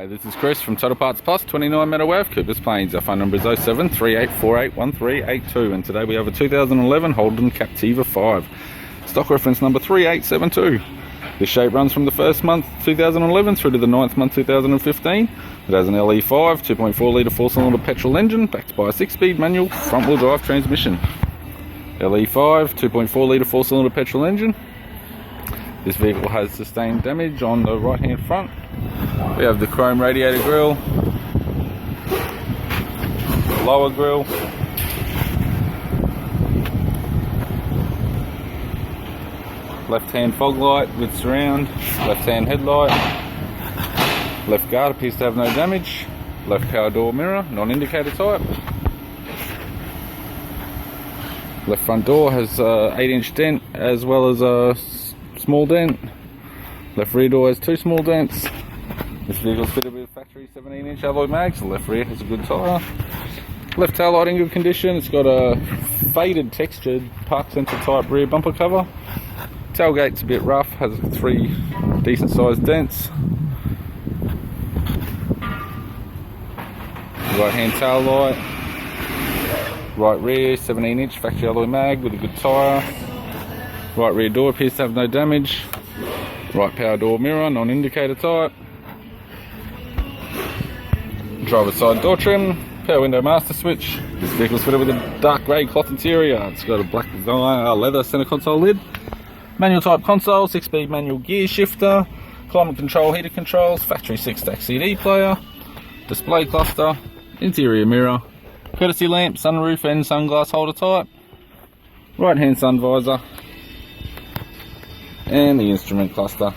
Hi, this is Chris from Total Parts Plus, 29 Meadow Ave, Coopers Plains. Our phone number is 07 38481382, and today we have a 2011 Holden Captiva 5. Stock reference number 3872. This shape runs from the first month 2011 through to the 9th month 2015. It has an LE5 2.4 litre 4-cylinder petrol engine backed by a 6-speed manual front-wheel drive transmission. LE5 2.4 litre 4-cylinder petrol engine. This vehicle has sustained damage on the right hand front. We have the chrome radiator grille, lower grille, left hand fog light with surround, left hand headlight, left guard appears to have no damage, left power door mirror, non-indicator type, left front door has a 8-inch dent as well as a small dent, left rear door has 2 small dents. This vehicle is fitted with factory 17-inch alloy mags. The left rear has a good tyre. Left tail light in good condition. It's got a faded textured park sensor type rear bumper cover. Tailgate's a bit rough, has 3 decent sized dents. Right hand tail light. Right rear 17-inch factory alloy mag with a good tyre. Right rear door appears to have no damage. Right power door mirror, non-indicator type. Driver's side door trim, power window master switch. This vehicle is fitted with a dark grey cloth interior. It's got a black design, leather centre console lid. Manual type console, 6-speed manual gear shifter. Climate control, heater controls, factory 6-stack CD player. Display cluster, interior mirror. Courtesy lamp, sunroof and sunglass holder type. Right hand sun visor. And the instrument cluster.